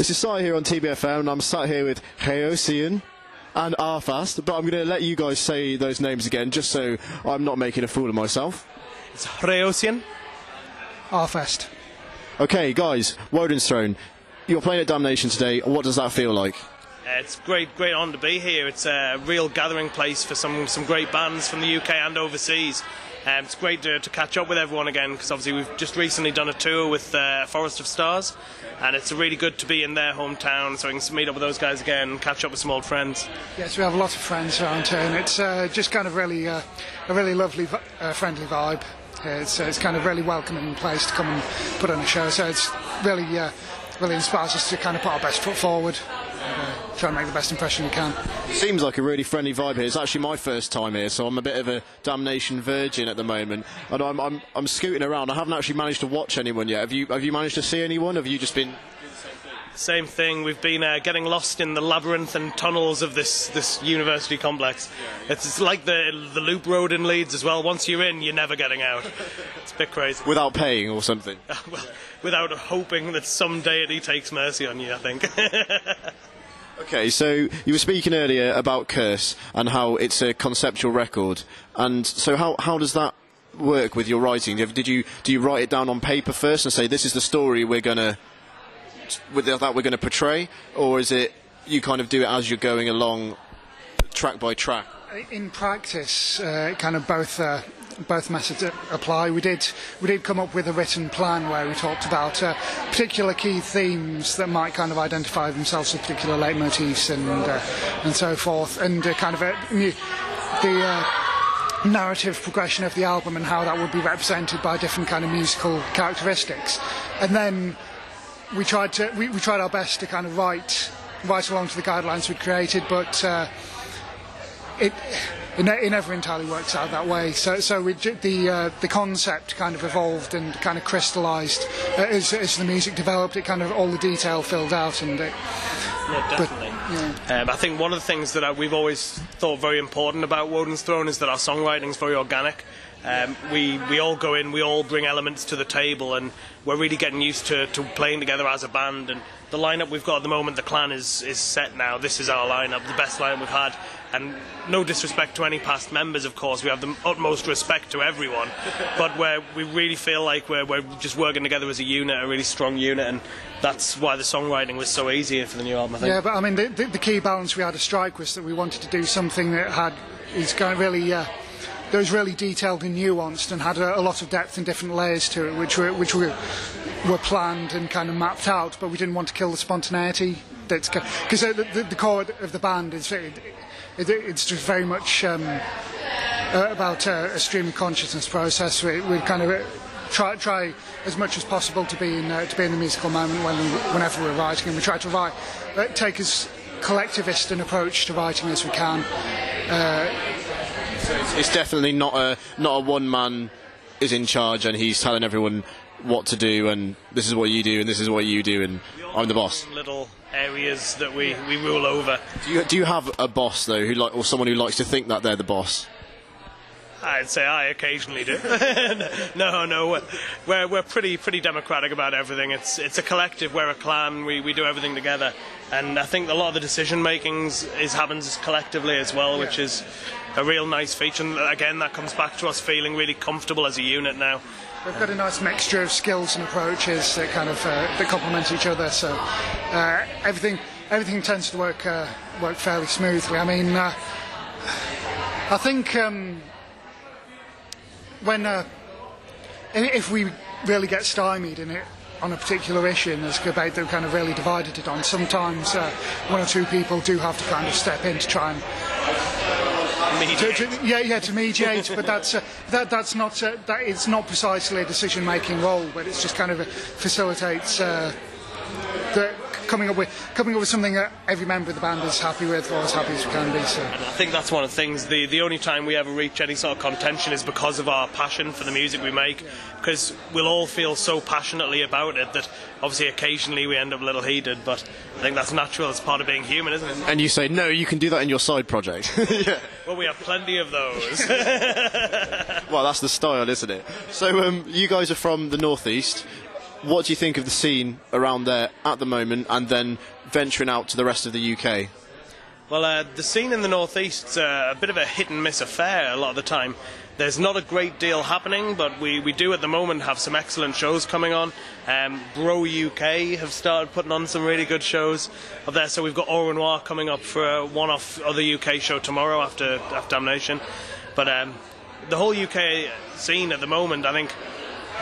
This is Si here on TBFM, and I'm sat here with Haosian and Arfast, but I'm going to let you guys say those names again, just so I'm not making a fool of myself. It's Haosian. Arfast. Okay, guys, Wodensthrone, you're playing at Damnation today. What does that feel like? It's great honour to be here. It's a real gathering place for some great bands from the UK and overseas. It's great to catch up with everyone again, because obviously we've just recently done a tour with Forest of Stars, and it's really good to be in their hometown, so I can meet up with those guys again and catch up with some old friends. Yes, we have a lot of friends around here, and it's just kind of really a really lovely, friendly vibe. It's kind of really welcoming place to come and put on a show, so it's really inspires us to kind of put our best foot forward. Try and make the best impression we can. Seems like a really friendly vibe here. It's actually my first time here, so I'm a bit of a Damnation virgin at the moment, and I'm scooting around. I haven't actually managed to watch anyone yet. Have you managed to see anyone? Have you just been... Same thing. We've been getting lost in the labyrinth and tunnels of this university complex. It's like the loop road in Leeds as well. Once you're in, you're never getting out. It's a bit crazy. Without paying or something? Well, without hoping that some deity takes mercy on you, I think. Okay, so you were speaking earlier about Curse and how it's a conceptual record, and so how does that work with your writing? Do you write it down on paper first and say this is the story we're gonna portray, or is it you kind of do it as you're going along, track by track? In practice, kind of both methods apply. We did come up with a written plan where we talked about particular key themes that might kind of identify themselves as particular leitmotifs and so forth, and kind of the narrative progression of the album and how that would be represented by different kind of musical characteristics. And then we tried our best to kind of write along to the guidelines we'd created, but it never entirely works out that way. So the concept kind of evolved and kind of crystallised as the music developed. It kind of all the detail filled out, and yeah, definitely. I think one of the things that we've always thought very important about Wodensthrone is that our songwriting is very organic. We all go in, we all bring elements to the table, and we're really getting used to playing together as a band. And the lineup we've got at the moment, the clan is set now. This is our lineup, the best lineup we've had. And no disrespect to any past members, of course, we have the utmost respect to everyone, but we really feel like we're just working together as a unit, a really strong unit, and that's why the songwriting was so easy for the new album, I think. Yeah, but I mean, the key balance we had to strike was that we wanted to do something that is kind of really... that was really detailed and nuanced and had a lot of depth and different layers to it, which were planned and kind of mapped out, but we didn't want to kill the spontaneity. Because the core of the band is it's just very much about a stream of consciousness process. We kind of try as much as possible to be in the musical moment whenever we're writing, and we try to take as collectivist an approach to writing as we can. It's definitely not a one man is in charge and he's telling everyone what to do, and this is what you do and this is what you do, and I'm the boss. Little areas that we rule over. Do you have a boss though, or someone who likes to think that they're the boss? I'd say I occasionally do. No, we're pretty democratic about everything. It's a collective, we're a clan, we do everything together, and I think a lot of the decision making happens collectively as well, which is a real nice feature. And again, that comes back to us feeling really comfortable as a unit now. We've got a nice mixture of skills and approaches that kind of that complement each other, so everything tends to work fairly smoothly. I mean, I think if we really get stymied in it on a particular issue, and there's a debate that we've kind of really divided it on, sometimes one or two people do have to kind of step in to try and to mediate, but that's not it's not precisely a decision-making role, but it's just kind of facilitates coming up with something that every member of the band is happy with, or as happy as we can be. So. I think that's one of the things. The only time we ever reach any sort of contention is because of our passion for the music we make, because we'll all feel so passionately about it that obviously occasionally we end up a little heated, but I think that's natural. It's part of being human, isn't it? And you say, no, you can do that in your side project. Yeah. Well, we have plenty of those. Well, that's the style, isn't it? So you guys are from the northeast. what do you think of the scene around there at the moment, and then venturing out to the rest of the UK? Well, the scene in the northeast's a bit of a hit and miss affair a lot of the time. There's not a great deal happening, but we do at the moment have some excellent shows coming on. Bro UK have started putting on some really good shows up there. So we've got Au Revoir coming up for a one-off other UK show tomorrow after Damnation. But the whole UK scene at the moment, I think,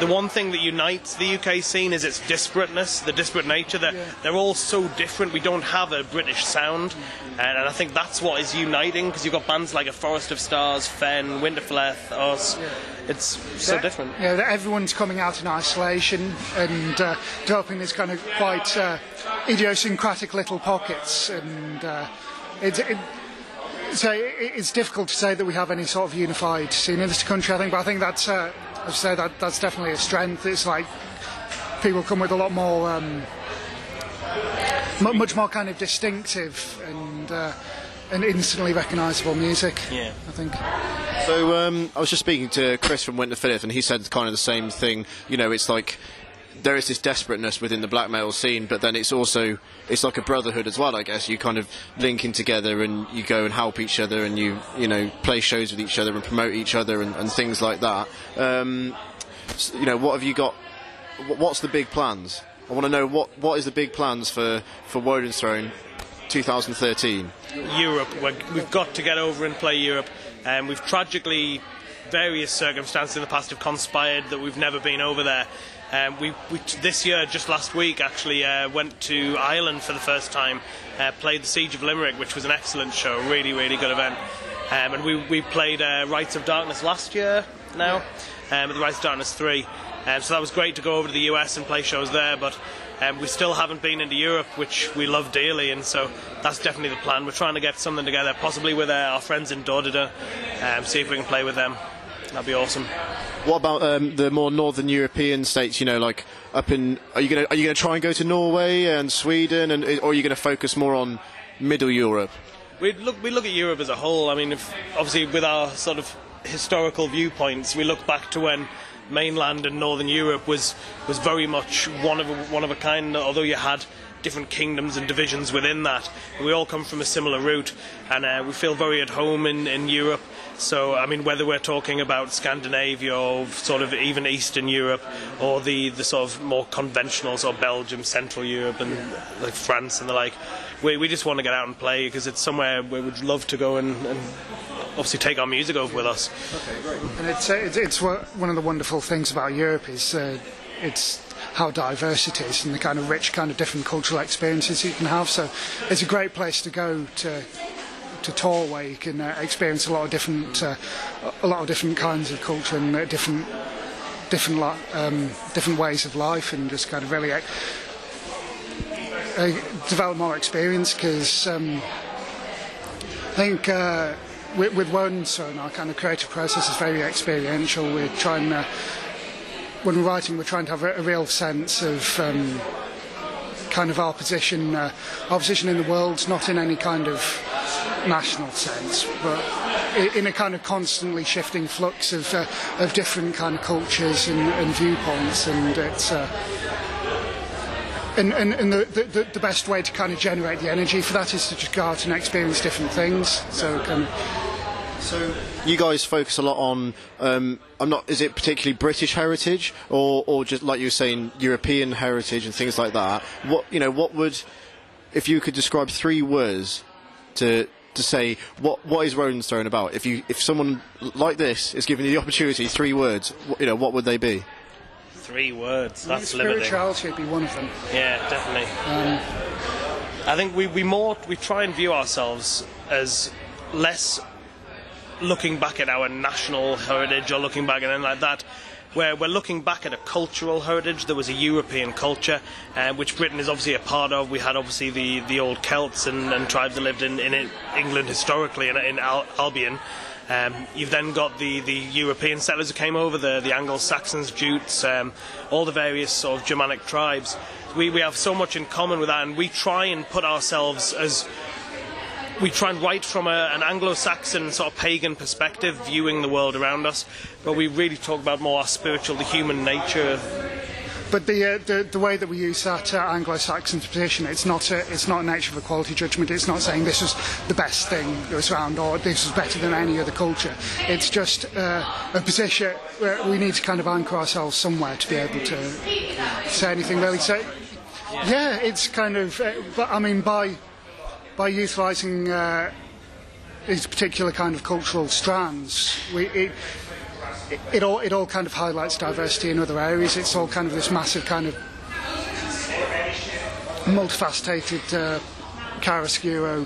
the one thing that unites the UK scene is its disparateness, the disparate nature. They're all so different. We don't have a British sound, and I think that's what is uniting, because you've got bands like A Forest of Stars, Fen, Winterfleeth, us. It's so different. Yeah, everyone's coming out in isolation and developing this kind of quite idiosyncratic little pockets, and so it's difficult to say that we have any sort of unified scene in this country, I think, but I think that's I would say that's definitely a strength. It's like people come with a lot more, much more kind of distinctive and instantly recognisable music. Yeah, I think. So I was just speaking to Chris from Winterfleeth, and he said kind of the same thing. You know, it's like there is this desperateness within the black metal scene, but then it's like a brotherhood as well, I guess. You kind of linking together, and you go and help each other, and you know, play shows with each other and promote each other and things like that. You know, what have you got? What's the big plans? I want to know what is the big plans for Wodensthrone 2013? Europe. We've got to get over and play Europe. We've tragically, various circumstances in the past have conspired that we've never been over there. We this year, just last week, actually went to Ireland for the first time, played the Siege of Limerick, which was an excellent show, really, really good event. And we played Rites of Darkness last year now, at the Rites of Darkness 3. So that was great to go over to the US and play shows there, but we still haven't been into Europe, which we love dearly, and so that's definitely the plan. We're trying to get something together, possibly with our friends in Drogheda, see if we can play with them. That'd be awesome. What about the more northern European states? You know, like up in, are you gonna try and go to Norway and Sweden, or are you going to focus more on Middle Europe? We look at Europe as a whole. I mean, obviously with our sort of historical viewpoints, we look back to when mainland and northern Europe was very much one of a kind. Although you had different kingdoms and divisions within that, we all come from a similar root, and we feel very at home in Europe. So, I mean, whether we're talking about Scandinavia or sort of even Eastern Europe, or the sort of more conventional sort of Belgium, Central Europe, and like France and the like, we just want to get out and play, because it's somewhere we would love to go and obviously take our music over with us. Okay, great. And it's one of the wonderful things about Europe is it's how diverse it is, and the kind of rich, kind of different cultural experiences you can have. So it's a great place to go to tour, where you can experience a lot of different kinds of culture and different ways of life, and just kind of really develop more experience. Because I think with Wodensthrone, our kind of creative process is very experiential. We're trying when we're writing, we're trying to have a real sense of kind of our position in the world, not in any kind of national sense, but in a kind of constantly shifting flux of different kind of cultures and viewpoints, and it's and the best way to kind of generate the energy for that is to just go out and experience different things. So you guys focus a lot on is it particularly British heritage, or just like you were saying, European heritage and things like that? What would, if you could describe 3 words to say what is Wodensthrone about? If someone like this is given you the opportunity, 3 words, what would they be? 3 words. That's limiting. Spirituality would be one of them. Yeah, definitely. I think we try and view ourselves as less looking back at our national heritage or looking back at anything like that, where we're looking back at a cultural heritage. There was a European culture, which Britain is obviously a part of. We had obviously the old Celts and tribes that lived in England historically, in Albion. You've then got the European settlers who came over, the Anglo-Saxons, Jutes, all the various sort of Germanic tribes. We have so much in common with that, and we try and put ourselves as... We try and write from an Anglo-Saxon sort of pagan perspective, viewing the world around us, but we really talk about more our spiritual, the human nature But the way that we use that Anglo-Saxon tradition, it's not a nature of equality judgment. It's not saying this is the best thing that was around or this is better than any other culture. It's just a position where we need to kind of anchor ourselves somewhere to be able to say anything really. So yeah, it's kind of. But I mean, by utilising these particular kind of cultural strands, it all kind of highlights diversity in other areas. It's all kind of this massive kind of multifaceted chiaroscuro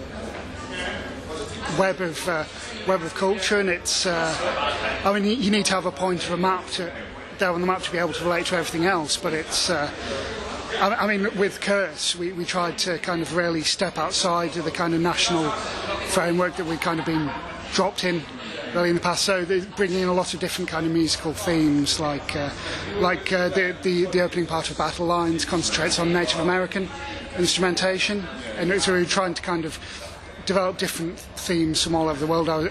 web of culture, and it's. I mean, you need to have a point of a map there on the map to be able to relate to everything else. But it's. I mean, with Curse, we tried to kind of really step outside of the kind of national framework that we've kind of been dropped in really in the past. So bringing in a lot of different kind of musical themes, like the opening part of Battle Lines concentrates on Native American instrumentation, and so we were trying to kind of develop different themes from all over the world. I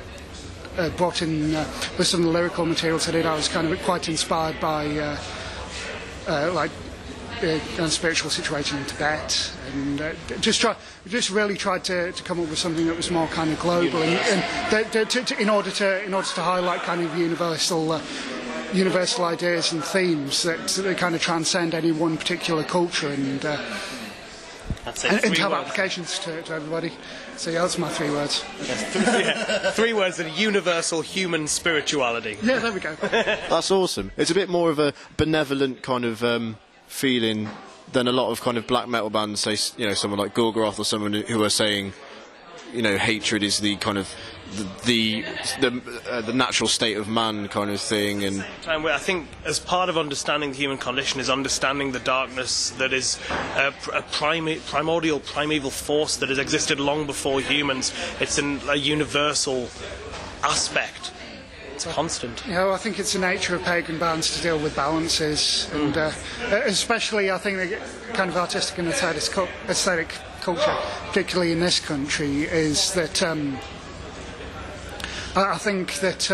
brought in with some of the lyrical materials I did. I was kind of quite inspired by like the spiritual situation in Tibet, and just really tried to come up with something that was more kind of global, and in order to highlight kind of universal ideas and themes that kind of transcend any one particular culture, and have applications to everybody. So yeah, that's my 3 words. Yeah, 3 words that are universal human spirituality. Yeah, there we go. That's awesome. It's a bit more of a benevolent kind of feeling than a lot of kind of black metal bands, say, you know, someone like Gorgoroth or someone who are saying, you know, hatred is the kind of the natural state of man kind of thing. And I think as part of understanding the human condition is understanding the darkness that is a primordial, primeval force that has existed long before humans. It's a universal aspect. It's constant. You know, I think it's the nature of pagan bands to deal with balances, and especially I think the kind of artistic and aesthetic culture, particularly in this country, is that I think that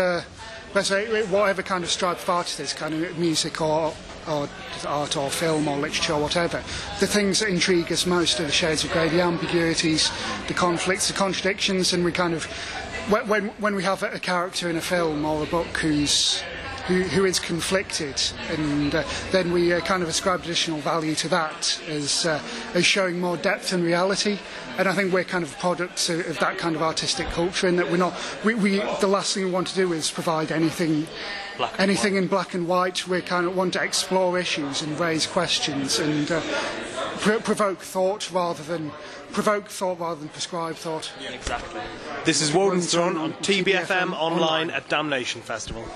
whatever kind of stripe of art it is, kind of music or art or film or literature or whatever, the things that intrigue us most are the shades of grey, the ambiguities, the conflicts, the contradictions, and we kind of. When we have a character in a film or a book who is conflicted, and then we kind of ascribe additional value to that as showing more depth and reality. And I think we're kind of products of that kind of artistic culture, in that we're not. The last thing we want to do is provide anything in black and white. We kind of want to explore issues and raise questions and provoke thought rather than prescribe thought. Yeah, exactly. This is Wodensthrone on TBFM Online at Damnation Festival.